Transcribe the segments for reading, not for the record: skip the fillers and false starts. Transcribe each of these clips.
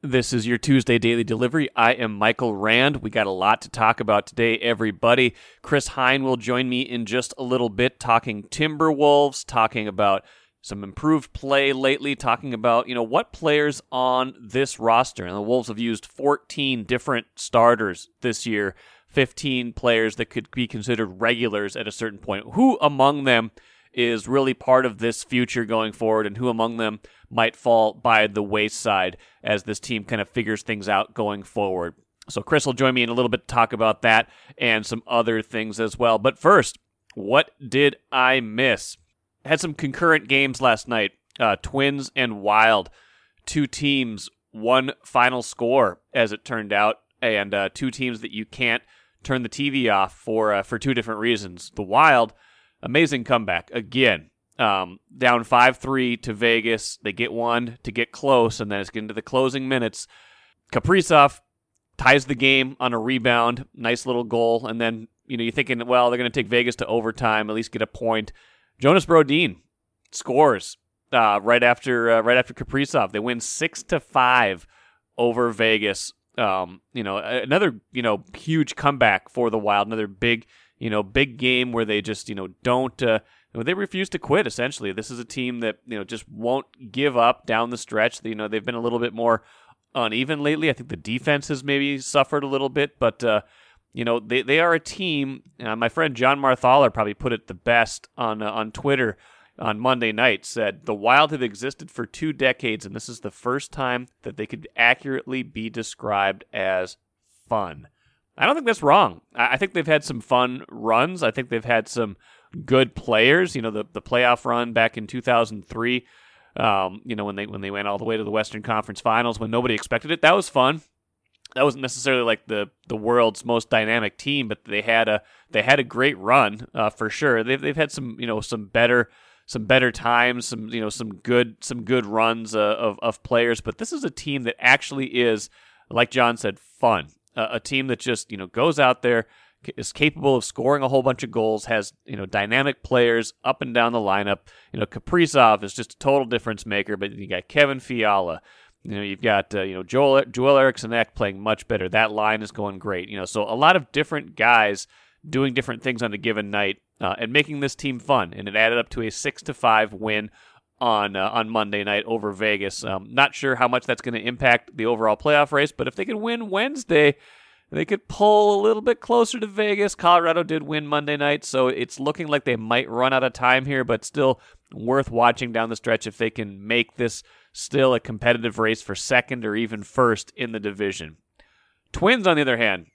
This is your Tuesday Daily Delivery. I am Michael Rand. We got a lot to talk about today, everybody. Chris Hine will join me in just a little bit, talking Timberwolves, talking about some improved play lately, talking about, what players on this roster. And the Wolves have used 14 different starters this year, 15 players that could be considered regulars at a certain point. Who among them is really part of this future going forward, and who among them might fall by the wayside as this team kind of figures things out going forward. So Chris will join me in a little bit to talk about that and some other things as well. But first, what did I miss? Had some concurrent games last night. Twins and Wild. Two teams, one final score, as it turned out, and two teams that you can't turn the TV off for two different reasons. The Wild, amazing comeback again. Down 5-3 to Vegas. They get one to get close, and then it's getting to the closing minutes. Kaprizov ties the game on a rebound. Nice little goal. And then, you're thinking, well, they're going to take Vegas to overtime, at least get a point. Jonas Brodin scores right after Kaprizov. They win 6-5 over Vegas. Another, huge comeback for the Wild. Another big game where they just, don't... they refuse to quit, essentially. This is a team that, just won't give up down the stretch. They've been a little bit more uneven lately. I think the defense has maybe suffered a little bit, but, they are a team. My friend John Marthaler probably put it the best on Twitter on Monday night, said, the Wild have existed for 2 decades, and this is the first time that they could accurately be described as fun. I don't think that's wrong. I think they've had some fun runs. I think they've had some good players. The playoff run back in 2003, when they went all the way to the Western Conference Finals when nobody expected it. That was fun. That wasn't necessarily like the world's most dynamic team, but they had a great run for sure. They've had some some better times, some good runs of players, but this is a team that actually is, like John said, fun. A team that just goes out there, is capable of scoring a whole bunch of goals, has dynamic players up and down the lineup. Kaprizov is just a total difference maker, but you got Kevin Fiala. You've got Joel Eriksson Ek playing much better. That line is going great. So a lot of different guys doing different things on a given night and making this team fun. And it added up to a 6-5 win on Monday night over Vegas. Not sure how much that's going to impact the overall playoff race, but if they can win Wednesday, they could pull a little bit closer to Vegas. Colorado did win Monday night, so it's looking like they might run out of time here, but still worth watching down the stretch if they can make this still a competitive race for second or even first in the division. Twins, on the other hand,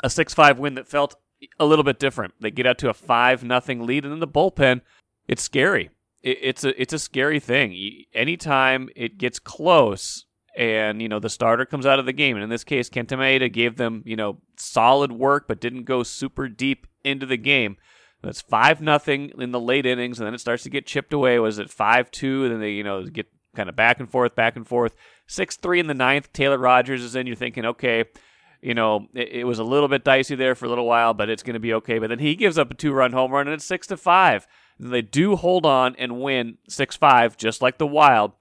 a 6-5 win that felt a little bit different. They get out to a 5-0 lead, and in the bullpen, it's scary. It's a scary thing. Anytime it gets close and, the starter comes out of the game, and in this case, Kenta Maeda gave them, solid work but didn't go super deep into the game. That's 5-0 in the late innings, and then it starts to get chipped away. Was it 5-2? And then they, get kind of back and forth. 6-3 in the ninth. Taylor Rogers is in. You're thinking, okay, it was a little bit dicey there for a little while, but it's going to be okay. But then he gives up a 2-run home run, and it's 6-5. And they do hold on and win 6-5, just like the Wild.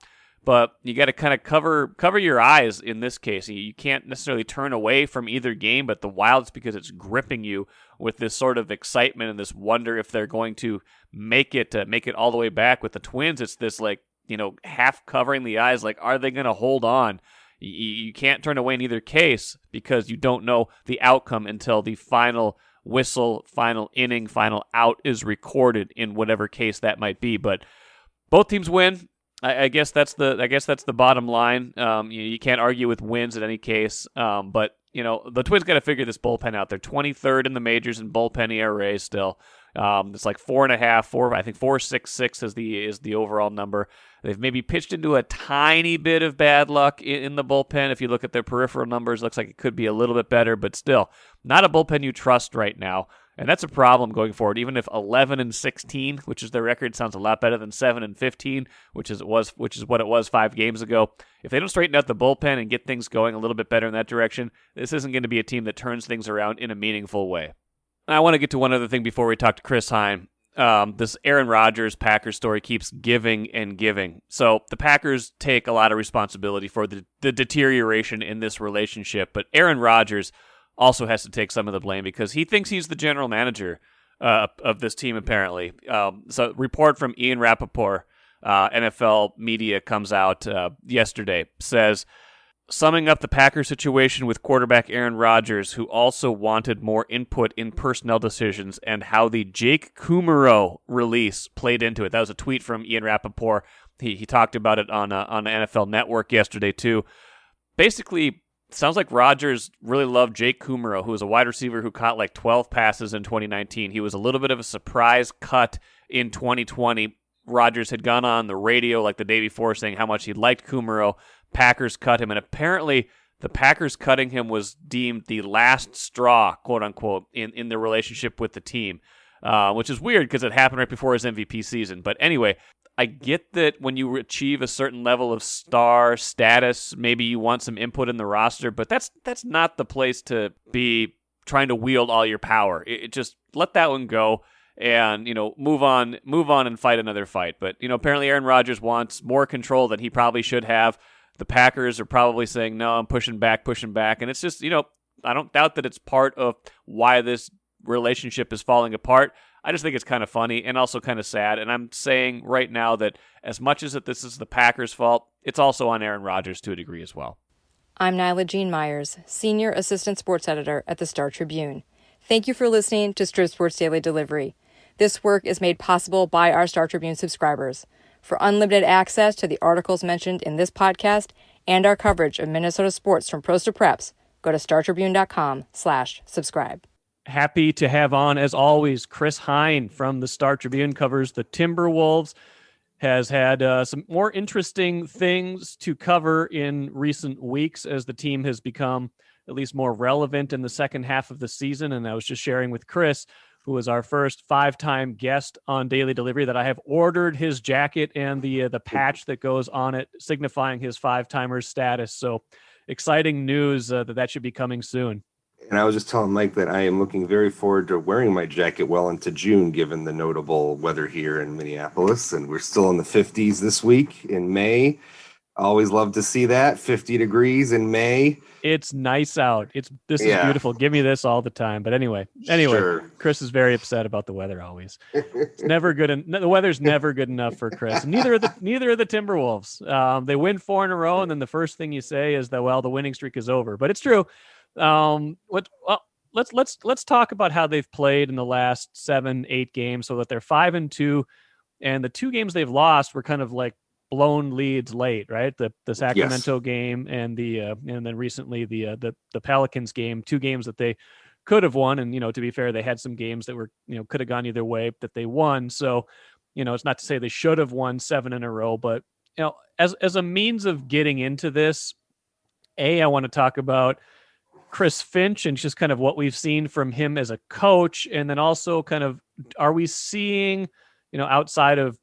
But you got to kind of cover your eyes in this case. You can't necessarily turn away from either game, but the Wild's because it's gripping you with this sort of excitement and this wonder if they're going to make it all the way back. With the Twins, it's this half covering the eyes, like, are they going to hold on? You can't turn away in either case because you don't know the outcome until the final whistle, final inning, final out is recorded in whatever case that might be. But both teams win. I guess that's the bottom line. You can't argue with wins in any case. But the Twins got to figure this bullpen out. They're 23rd in the majors in bullpen ERA still. It's like 4.5, I think 4.66 is the overall number. They've maybe pitched into a tiny bit of bad luck in the bullpen. If you look at their peripheral numbers, it looks like it could be a little bit better, but still not a bullpen you trust right now. And that's a problem going forward. Even if 11-16, which is their record, sounds a lot better than 7-15, which is what it was 5 games ago. If they don't straighten out the bullpen and get things going a little bit better in that direction, this isn't going to be a team that turns things around in a meaningful way. I want to get to one other thing before we talk to Chris Hine. this Aaron Rodgers Packers story keeps giving and giving. So the Packers take a lot of responsibility for the deterioration in this relationship, but Aaron Rodgers also has to take some of the blame because he thinks he's the general manager of this team, apparently. So report from Ian Rappaport, NFL media, comes out yesterday, says, summing up the Packers situation with quarterback Aaron Rodgers, who also wanted more input in personnel decisions and how the Jake Kumerow release played into it. That was a tweet from Ian Rappaport. He talked about it on NFL Network yesterday, too. Basically, sounds like Rodgers really loved Jake Kumerow, who was a wide receiver who caught like 12 passes in 2019. He was a little bit of a surprise cut in 2020. Rodgers had gone on the radio like the day before saying how much he liked Kumerow. Packers cut him, and apparently the Packers cutting him was deemed the last straw, quote unquote, in their relationship with the team, which is weird because it happened right before his MVP season. But anyway, I get that when you achieve a certain level of star status, maybe you want some input in the roster, but that's not the place to be trying to wield all your power. It just let that one go. And, move on and fight another fight. But, apparently Aaron Rodgers wants more control than he probably should have. The Packers are probably saying, no, I'm pushing back. And it's just, I don't doubt that it's part of why this relationship is falling apart. I just think it's kind of funny and also kind of sad. And I'm saying right now that as much as that this is the Packers' fault, it's also on Aaron Rodgers to a degree as well. I'm Nyla Jean Myers, Senior Assistant Sports Editor at the Star Tribune. Thank you for listening to Strip Sports Daily Delivery. This work is made possible by our Star Tribune subscribers. For unlimited access to the articles mentioned in this podcast and our coverage of Minnesota sports from pros to preps, go to startribune.com/subscribe. Happy to have on, as always, Chris Hine from the Star Tribune, covers the Timberwolves, has had some more interesting things to cover in recent weeks as the team has become at least more relevant in the second half of the season. And I was just sharing with Chris, who was our first 5-time guest on Daily Delivery, that I have ordered his jacket and the patch that goes on it, signifying his 5-timer status. So exciting news that should be coming soon. And I was just telling Mike that I am looking very forward to wearing my jacket well into June, given the notable weather here in Minneapolis. And we're still in the 50s this week in May. Always love to see that. 50 degrees in May. It's nice out. This is beautiful. Give me this all the time. But anyway, sure. Chris is very upset about the weather always. It's never good. The weather's never good enough for Chris. Neither are the Timberwolves. They win 4 in a row, and then the first thing you say is that, the winning streak is over. But it's true. Let's talk about how they've played in the last 7-8 games, so that they're 5-2, and the 2 games they've lost were kind of like blown leads late, right? The Sacramento game and and then recently the Pelicans game, 2 games that they could have won. And, to be fair, they had some games that were, could have gone either way that they won. So, it's not to say they should have won 7 in a row, but, as a means of getting into this, I want to talk about Chris Finch and just kind of what we've seen from him as a coach. And then also kind of, are we seeing, outside of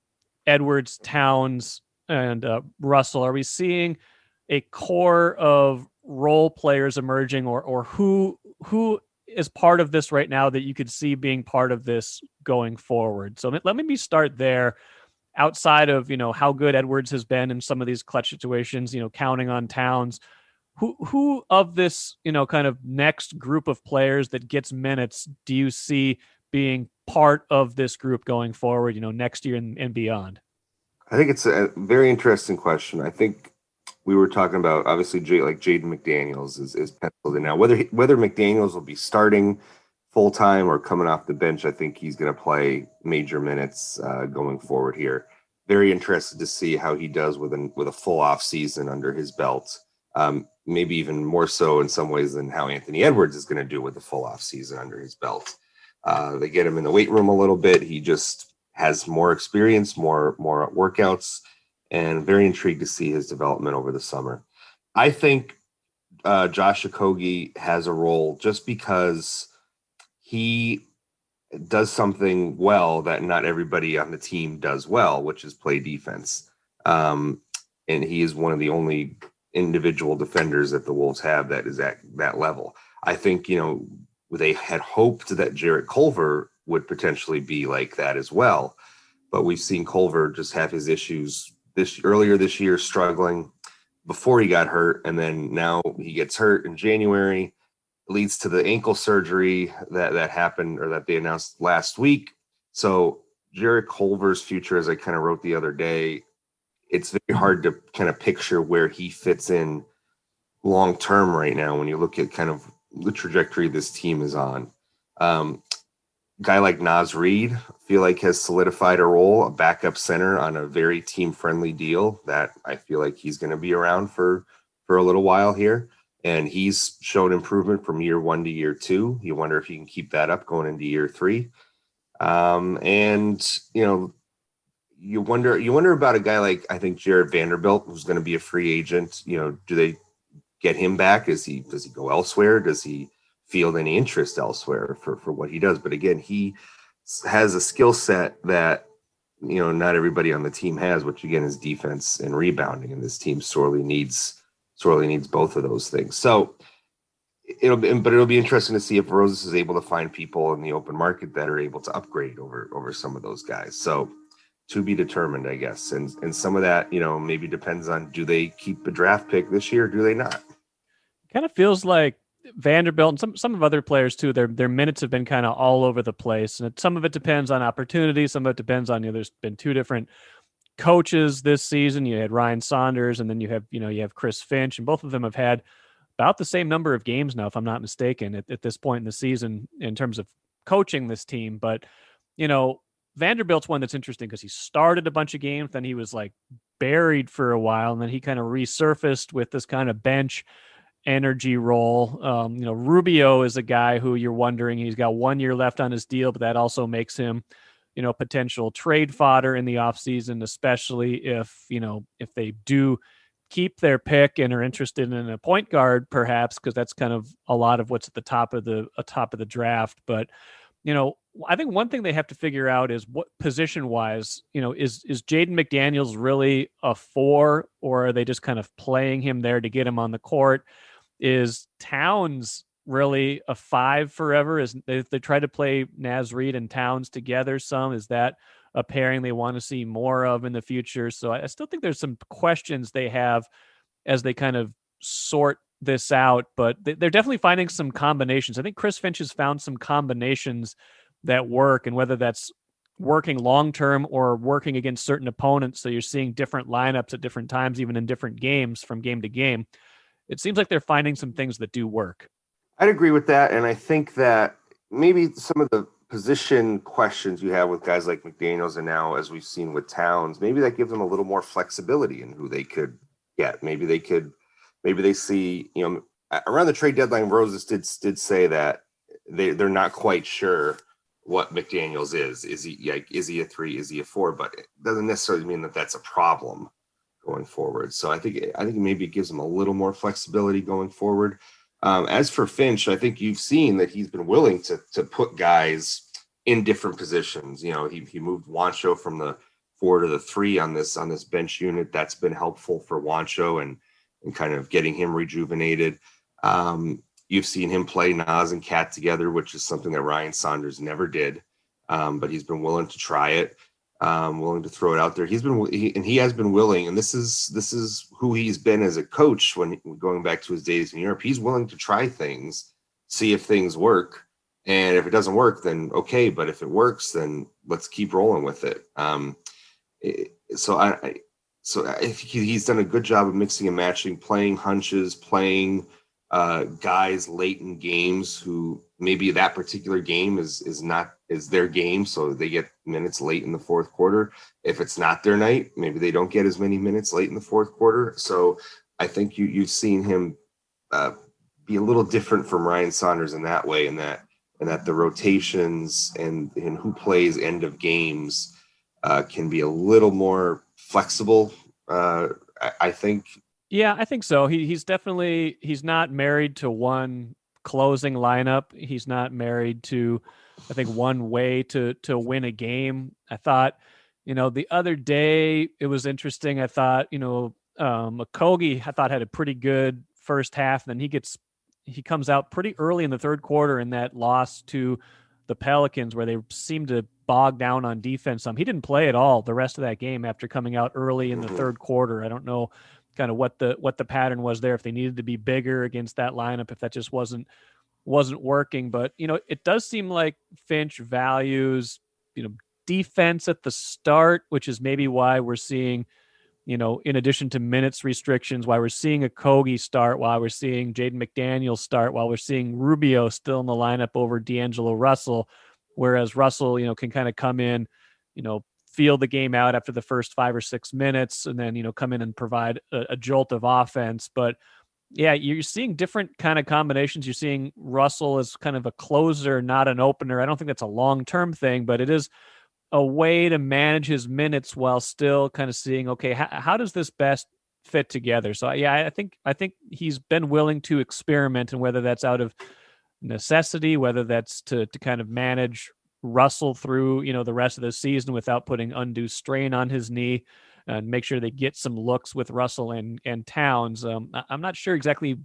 Edwards, Towns, and Russell, are we seeing a core of role players emerging, or who is part of this right now that you could see being part of this going forward? So let me start there. Outside of, how good Edwards has been in some of these clutch situations, counting on Towns, who of this, kind of next group of players that gets minutes do you see being part of this group going forward, next year and beyond? I think it's a very interesting question. I think we were talking about, obviously, Jaden McDaniels is penciled in now. Whether McDaniels will be starting full-time or coming off the bench, I think he's going to play major minutes going forward here. Very interested to see how he does with a full off season under his belt. Maybe even more so in some ways than how Anthony Edwards is going to do with a full off season under his belt. They get him in the weight room a little bit. He just has more experience, more workouts, and very intrigued to see his development over the summer. I think Josh Okogie has a role just because he does something well that not everybody on the team does well, which is play defense. And he is one of the only individual defenders that the Wolves have that is at that level. I think, they had hoped that Jarrett Culver would potentially be like that as well. But we've seen Culver just have his issues earlier this year, struggling before he got hurt. And then now he gets hurt in January, leads to the ankle surgery that happened, or that they announced last week. So Jarrett Culver's future, as I kind of wrote the other day, it's very hard to kind of picture where he fits in long term right now when you look at kind of the trajectory this team is on. Guy like Naz Reid, I feel like, has solidified a role, a backup center on a very team friendly deal that I feel like he's going to be around for a little while here. And he's shown improvement from year 1 to year 2. You wonder if he can keep that up going into year 3. And you wonder about a guy like, I think, Jared Vanderbilt, who's going to be a free agent. Do they get him back? Does he go elsewhere? Does he field any interest elsewhere for what he does? But again, he has a skill set that not everybody on the team has, which again is defense and rebounding, and this team sorely needs both of those things. So it'll be interesting to see if Roses is able to find people in the open market that are able to upgrade over some of those guys. So to be determined, I guess. And some of that, maybe depends on, do they keep a draft pick this year? Or do they not? Kind of feels like Vanderbilt and some of other players too, their minutes have been kind of all over the place. And some of it depends on opportunity. Some of it depends on, there's been 2 different coaches this season. You had Ryan Saunders, and then you have Chris Finch, and both of them have had about the same number of games now, if I'm not mistaken, at this point in the season in terms of coaching this team. But, Vanderbilt's one that's interesting because he started a bunch of games, then he was like buried for a while, and then he kind of resurfaced with this kind of bench energy role. Rubio is a guy who you're wondering, he's got 1 year left on his deal, but that also makes him, potential trade fodder in the offseason, especially if they do keep their pick and are interested in a point guard, perhaps, because that's kind of a lot of what's at the top of the draft. But I think one thing they have to figure out is what position wise, is Jaden McDaniels really a 4, or are they just kind of playing him there to get him on the court? Is Towns really a 5 forever? Is they try to play Naz Reid and Towns together some? Is that a pairing they want to see more of in the future? So I still think there's some questions they have as they kind of sort this out, but they're definitely finding some combinations. I think Chris Finch has found some combinations that work, and whether that's working long-term or working against certain opponents. So you're seeing different lineups at different times, even in different games from game to game. It seems like they're finding some things that do work. I'd agree with that. And I think that maybe some of the position questions you have with guys like McDaniels, and now, as we've seen with Towns, maybe that gives them a little more flexibility in who they could get. Maybe they see, around the trade deadline, Roses did say that they're not quite sure what McDaniels is. Is he a 3? Is he a 4? But it doesn't necessarily mean that that's a problem going forward. So I think maybe it gives them a little more flexibility going forward. As for Finch, I think you've seen that he's been willing to put guys in different positions. He moved Wancho from the 4 to the 3 on this bench unit. That's been helpful for Wancho and kind of getting him rejuvenated. You've seen him play Naz and Cat together, which is something that Ryan Saunders never did. But he's been willing to try it, willing to throw it out there. He has been willing, and this is who he's been as a coach when going back to his days in Europe. He's willing to try things, see if things work. And if it doesn't work, then okay. But if it works, then let's keep rolling with it. So I think he's done a good job of mixing and matching, playing hunches, playing guys late in games who maybe that particular game is their game, so they get minutes late in the fourth quarter. If it's not their night, maybe they don't get as many minutes late in the fourth quarter. So I think you've seen him be a little different from Ryan Saunders in that way, and that the rotations and who plays end of games can be a little more flexible. I think. Yeah, I think so. He's not married to one closing lineup. He's not married to, I think, one way to win a game. I thought, the other day it was interesting. I thought, Okogie, I thought, had a pretty good first half. Then he comes out pretty early in the third quarter in that loss to the Pelicans, where they seemed to bog down on defense some. He didn't play at all the rest of that game after coming out early in the third quarter. I don't know kind of what the pattern was there, if they needed to be bigger against that lineup, if that just wasn't working. But, it does seem like Finch values, defense at the start, which is maybe why we're seeing, in addition to minutes restrictions, why we're seeing a Kogi start, why we're seeing Jaden McDaniels start, while we're seeing Rubio still in the lineup over D'Angelo Russell, whereas Russell, can kind of come in, feel the game out after the first 5 or 6 minutes, and then, come in and provide a jolt of offense. But yeah, you're seeing different kind of combinations. You're seeing Russell as kind of a closer, not an opener. I don't think that's a long-term thing, but it is a way to manage his minutes while still kind of seeing, okay, how does this best fit together? So yeah, I think he's been willing to experiment, and whether that's out of necessity, whether that's to kind of manage Russell through, the rest of the season without putting undue strain on his knee, and make sure they get some looks with Russell and Towns. I'm not sure exactly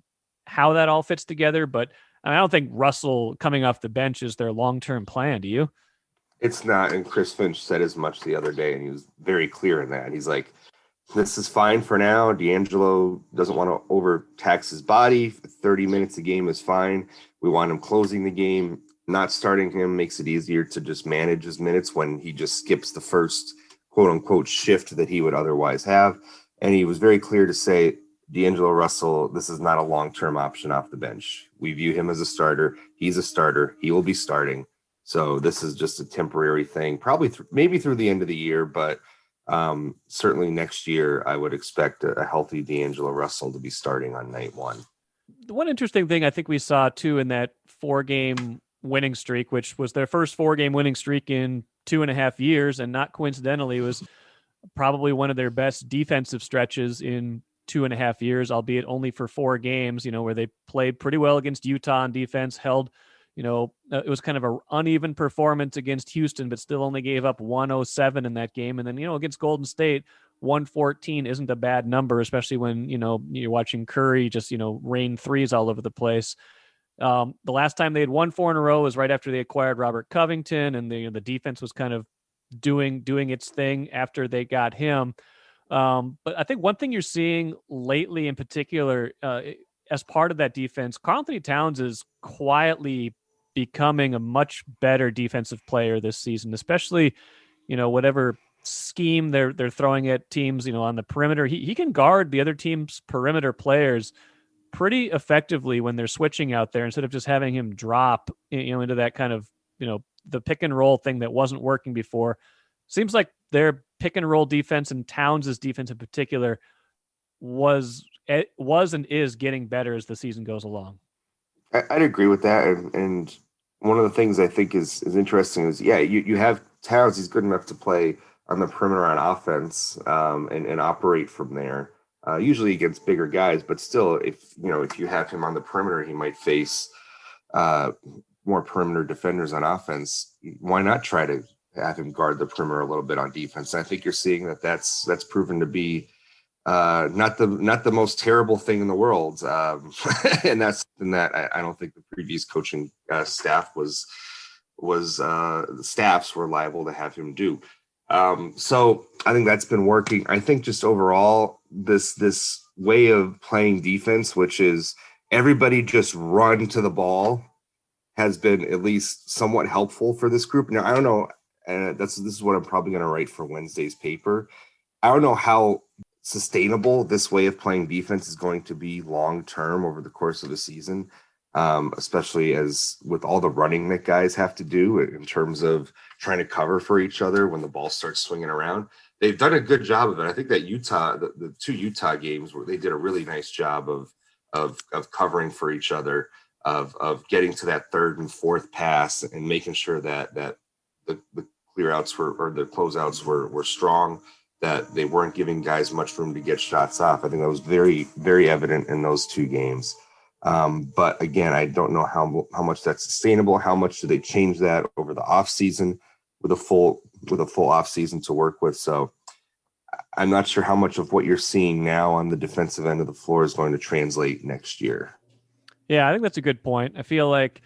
how that all fits together, but I don't think Russell coming off the bench is their long-term plan. Do you? It's not, and Chris Finch said as much the other day, and he was very clear in that. He's like, this is fine for now. D'Angelo doesn't want to overtax his body. 30 minutes a game is fine. We want him closing the game. Not starting him makes it easier to just manage his minutes when he just skips the first quote-unquote shift that he would otherwise have. And he was very clear to say, D'Angelo Russell, this is not a long-term option off the bench. We view him as a starter. He's a starter. He will be starting. So this is just a temporary thing, probably maybe through the end of the year, but certainly next year I would expect a healthy D'Angelo Russell to be starting on night one. The one interesting thing I think we saw too in that 4-game winning streak, which was their first 4-game winning streak in 2.5 years, and not coincidentally was probably one of their best defensive stretches in 2.5 years, albeit only for 4 games, where they played pretty well against Utah on defense, held, it was kind of an uneven performance against Houston, but still only gave up 107 in that game. And then, against Golden State, 114 isn't a bad number, especially when, you're watching Curry just, rain threes all over the place. The last time they had won 4 in a row was right after they acquired Robert Covington, and the defense was kind of doing its thing after they got him. But I think one thing you're seeing lately in particular, as part of that defense, Karl-Anthony Towns is quietly becoming a much better defensive player this season, especially, whatever scheme they're throwing at teams, on the perimeter. He can guard the other team's perimeter players pretty effectively when they're switching out there, instead of just having him drop, into that kind of, the pick and roll thing that wasn't working before. Seems like their pick and roll defense, and Towns' defense in particular, was and is getting better as the season goes along. I'd agree with that. And one of the things I think is interesting is, you have Towns. He's good enough to play on the perimeter on offense, and operate from there, usually against bigger guys. But still, if you have him on the perimeter, he might face more perimeter defenders on offense. Why not try to have him guard the perimeter a little bit on defense? And I think you're seeing that's proven to be not the most terrible thing in the world. And that's something that I don't think the previous coaching staff the staffs were liable to have him do. So I think that's been working. I think just overall, this way of playing defense, which is everybody just run to the ball, has been at least somewhat helpful for this group. Now, I don't know, and this is what I'm probably going to write for Wednesday's paper. I don't know how sustainable this way of playing defense is going to be long term over the course of the season, especially as with all the running that guys have to do in terms of trying to cover for each other when the ball starts swinging around. They've done a good job of it. I think that the 2 Utah games where they did a really nice job of covering for each other, of getting to that 3rd and 4th pass and making sure that the clear outs or the closeouts were strong, that they weren't giving guys much room to get shots off. I think that was very, very evident in those 2 games. But again, I don't know how much that's sustainable. How much do they change that over the off season with a full off season to work with? So I'm not sure how much of what you're seeing now on the defensive end of the floor is going to translate next year. Yeah, I think that's a good point. I feel like,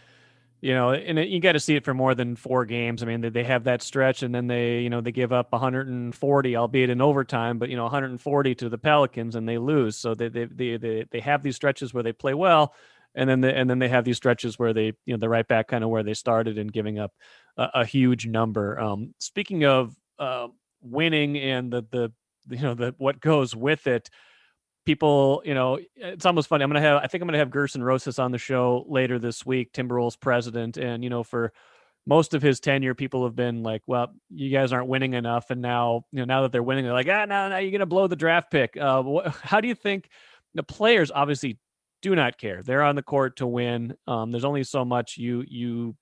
And you got to see it for more than 4 games. I mean, they have that stretch, and then they give up 140, albeit in overtime, but 140 to the Pelicans, and they lose. So they have these stretches where they play well, and then they have these stretches where they're right back kind of where they started and giving up a huge number. Speaking of winning and the what goes with it. People, it's almost funny. I think I'm gonna have Gerson Rosas on the show later this week, Timberwolves president. And, for most of his tenure, people have been like, well, you guys aren't winning enough. And now, now that they're winning, they're like, now you're going to blow the draft pick. How do you think the players obviously do not care? They're on the court to win. There's only so much you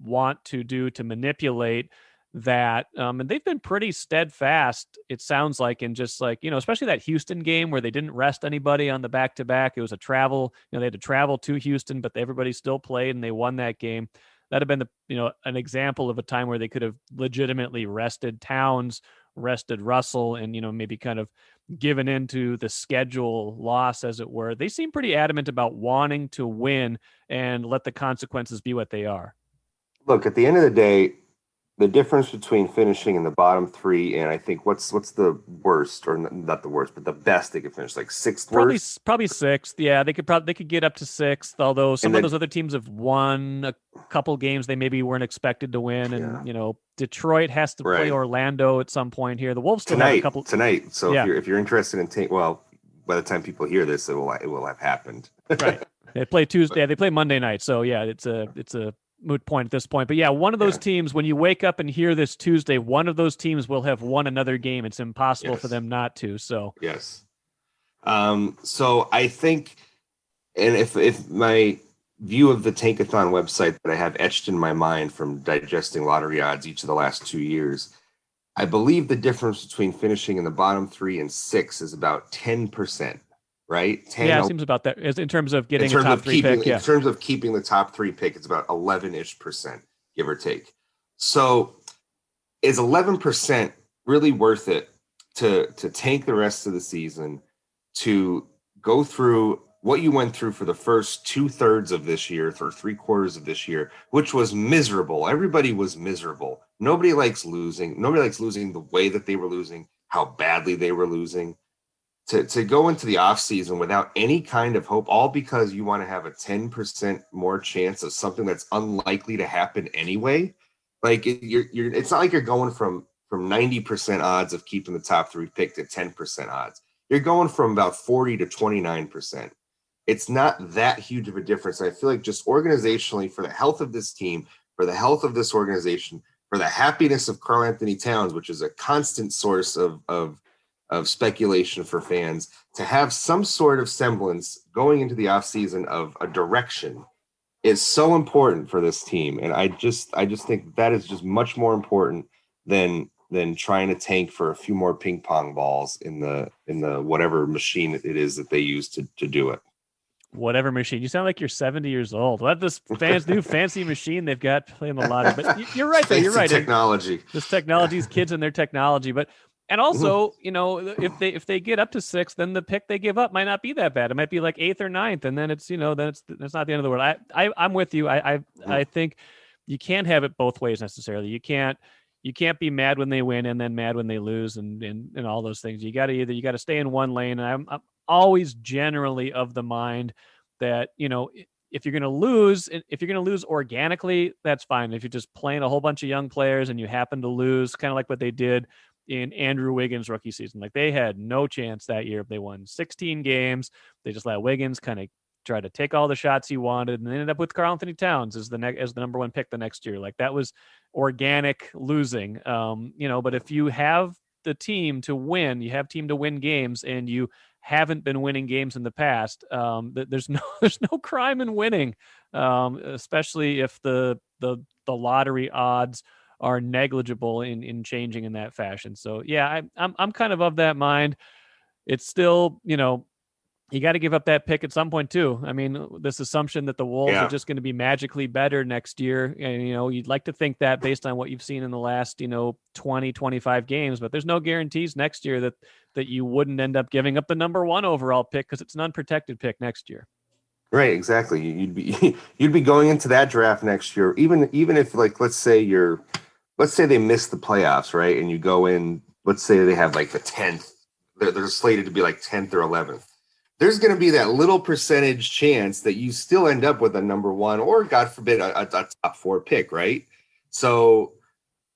want to do to manipulate that. And they've been pretty steadfast, it sounds like, in just like, especially that Houston game where they didn't rest anybody on the back-to-back. It was a travel, they had to travel to Houston, but everybody still played and they won that game. That'd have been an example of a time where they could have legitimately rested Towns, rested Russell, and, maybe kind of given into the schedule loss, as it were. They seem pretty adamant about wanting to win and let the consequences be what they are. Look, at the end of the day, the difference between finishing in the bottom 3 and I think what's the worst, or not the worst, but the best they could finish, like 6th worst? Probably 6th. Yeah, they could get up to 6th, although some of those other teams have won a couple games they maybe weren't expected to win. And, Detroit has to play Orlando at some point here. The Wolves still have a couple tonight. So if you're interested in by the time people hear this, it will have happened. Right. They play Tuesday. They play Monday night. So yeah, it's a moot point at this point. But yeah, one of those teams, when you wake up and hear this Tuesday, one of those teams will have won another game. It's impossible for them not to. So yes. So I think, and if my view of the Tankathon website that I have etched in my mind from digesting lottery odds each of the last 2 years, I believe the difference between finishing in the bottom 3 and 6 is about 10%. Right? 10, yeah, it seems about that. In terms of getting a top 3 pick. In terms of keeping the top 3 pick, it's about 11-ish%, give or take. So is 11% really worth it to tank the rest of the season, to go through what you went through for the first 2/3 of this year, for 3/4 of this year, which was miserable? Everybody was miserable. Nobody likes losing. Nobody likes losing the way that they were losing, how badly they were losing. To go into the offseason without any kind of hope, all because you want to have a 10% more chance of something that's unlikely to happen anyway. Like it's not like you're going from 90% odds of keeping the top 3 pick to 10% odds. You're going from about 40 to 29%. It's not that huge of a difference. I feel like just organizationally, for the health of this team, for the health of this organization, for the happiness of Karl Anthony Towns, which is a constant source of speculation for fans, to have some sort of semblance going into the offseason of a direction is so important for this team. And I just think that is just much more important than trying to tank for a few more ping pong balls in the whatever machine it is that they use to do it. Whatever machine. You sound like you're 70 years old. Let this new fancy machine they've got playing the lottery. But you're right, though. You're right. Technology. This technology's kids and their technology. And also, if they get up to 6, then the pick they give up might not be that bad. It might be like 8th or 9th, and then it's not the end of the world. I'm with you. I think you can't have it both ways necessarily. You can't be mad when they win and then mad when they lose and all those things. You got to stay in one lane. And I'm always generally of the mind that if you're going to lose organically, that's fine. If you're just playing a whole bunch of young players and you happen to lose, kind of like what they did in Andrew Wiggins' rookie season. Like, they had no chance that year. They won 16 games. They just let Wiggins kind of try to take all the shots he wanted, and they ended up with Karl Anthony Towns as the number 1 pick the next year. Like, that was organic losing. But if you have the team to win, you have team to win games, and you haven't been winning games in the past, there's no crime in winning, especially if the lottery odds are negligible in changing in that fashion. So yeah, I'm kind of that mind. It's still, you got to give up that pick at some point too. I mean, this assumption that the Wolves are just going to be magically better next year. And, you'd like to think that based on what you've seen in the last, 20, 25 games, but there's no guarantees next year that you wouldn't end up giving up the number 1 overall pick, because it's an unprotected pick next year. Right, exactly. You'd be you'd be going into that draft next year, even if like let's say they miss the playoffs, right? And you go in, let's say they have like the 10th, they're slated to be like 10th or 11th. There's going to be that little percentage chance that you still end up with a number one or, God forbid, a top four pick, right? So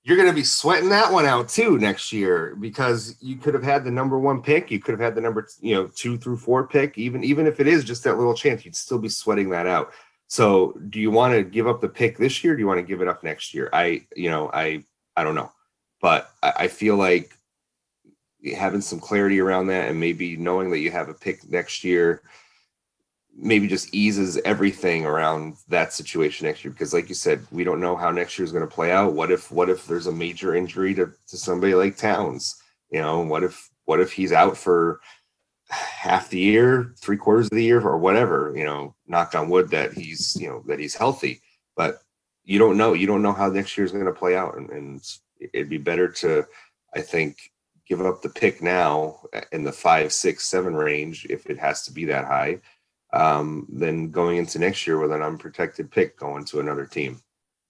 you're going to be sweating that one out too next year because you could have had the number one pick. You could have had the number 2 through 4 pick. Even if it is just that little chance, you'd still be sweating that out. So do you want to give up the pick this year? Or do you want to give it up next year? I don't know, but I feel like having some clarity around that and maybe knowing that you have a pick next year maybe just eases everything around that situation next year. Because like you said, we don't know how next year is going to play out. What if there's a major injury to somebody like Towns? What if he's out for half the year, 3/4 of the year, or whatever, knock on wood that he's healthy, but you don't know how next year is going to play out. And it'd be better to, I think, give up the pick now in the 5, 6, 7 range, if it has to be that high, than going into next year with an unprotected pick going to another team.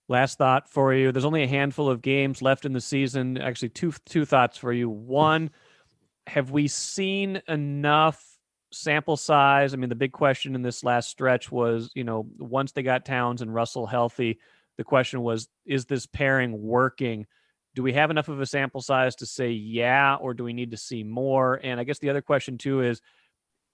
Last thought for you. There's only a handful of games left in the season. Actually, two thoughts for you. One, have we seen enough sample size? I mean, the big question in this last stretch was, once they got Towns and Russell healthy, the question was, is this pairing working? Do we have enough of a sample size to say yeah, or do we need to see more? And I guess the other question too is,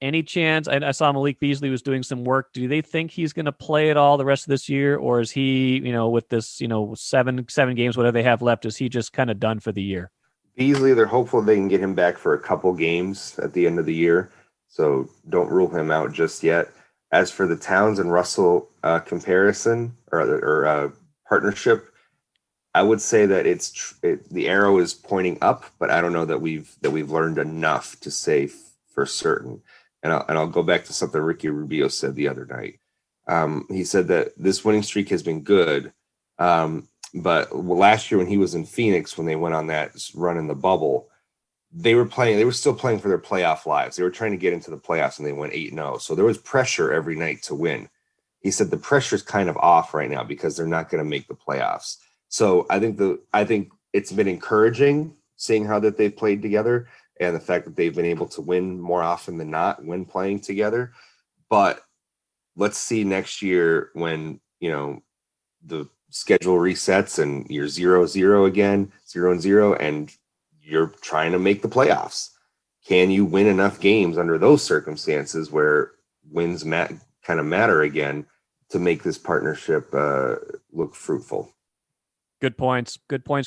any chance, I saw Malik Beasley was doing some work. Do they think he's going to play at all the rest of this year? Or is he, with this, seven games, whatever they have left, is he just kind of done for the year? Beasley, they're hopeful they can get him back for a couple games at the end of the year. So don't rule him out just yet. As for the Towns and Russell comparison or partnership, I would say that the arrow is pointing up, but I don't know that we've learned enough to say for certain. And I'll go back to something Ricky Rubio said the other night. He said that this winning streak has been good, but last year when he was in Phoenix, when they went on that run in the bubble, they were still playing for their playoff lives. They were trying to get into the playoffs, and they went 8-0. So there was pressure every night to win. He said the pressure's kind of off right now because they're not going to make the playoffs. So I think it's been encouraging seeing how that they've played together and the fact that they've been able to win more often than not when playing together. But let's see next year when, the schedule resets and you're 0-0 again, 0-0, and you're trying to make the playoffs. Can you win enough games under those circumstances where wins kind of matter again to make this partnership look fruitful? Good points,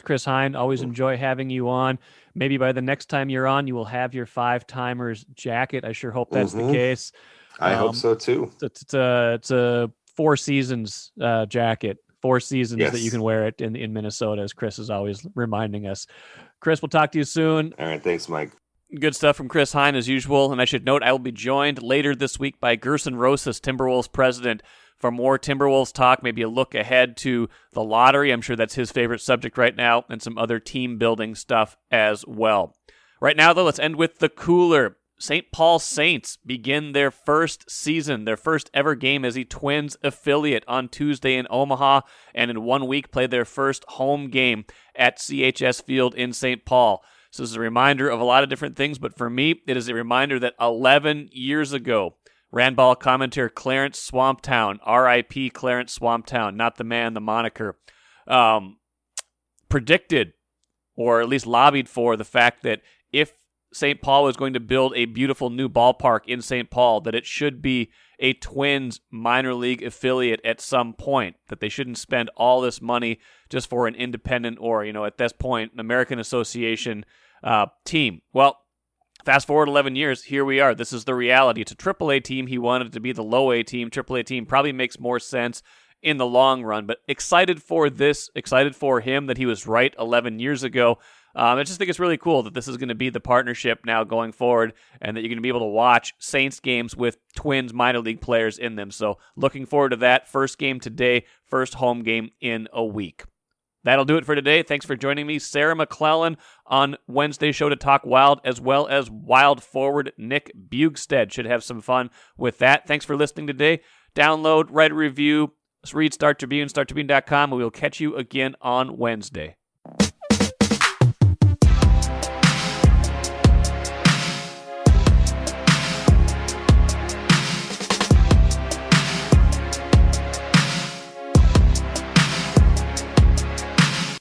Chris Hine. Always enjoy having you on. Maybe by the next time you're on, you will have your 5-timers jacket. I sure hope that's the case. I hope so too. It's a 4 seasons jacket. 4 seasons that you can wear it in Minnesota, as Chris is always reminding us. Chris, we'll talk to you soon. All right, thanks, Mike. Good stuff from Chris Hine, as usual. And I should note, I will be joined later this week by Gerson Rosas, Timberwolves president, for more Timberwolves talk, maybe a look ahead to the lottery. I'm sure that's his favorite subject right now, and some other team-building stuff as well. Right now, though, let's end with the cooler. St. Paul Saints begin their first season, their first ever game as a Twins affiliate on Tuesday in Omaha, and in 1 week play their first home game at CHS Field in St. Paul. So this is a reminder of a lot of different things, but for me, it is a reminder that 11 years ago, Randball commentator Clarence Swamptown, R.I.P. Clarence Swamptown, not the man, the moniker, predicted, or at least lobbied for, the fact that if St. Paul was going to build a beautiful new ballpark in St. Paul, that it should be a Twins minor league affiliate at some point, that they shouldn't spend all this money just for an independent or, at this point, American Association team. Well, fast forward 11 years, here we are. This is the reality. It's a AAA team. He wanted it to be the low A team. AAA team probably makes more sense in the long run, but excited for this, excited for him that he was right 11 years ago. I just think it's really cool that this is going to be the partnership now going forward, and that you're going to be able to watch Saints games with Twins minor league players in them. So looking forward to that. First game today, first home game in a week. That'll do it for today. Thanks for joining me, Sarah McClellan, on Wednesday's show to talk Wild, as well as Wild forward Nick Bugstead. Should have some fun with that. Thanks for listening today. Download, write a review, read Star Tribune, startribune.com, and we'll catch you again on Wednesday.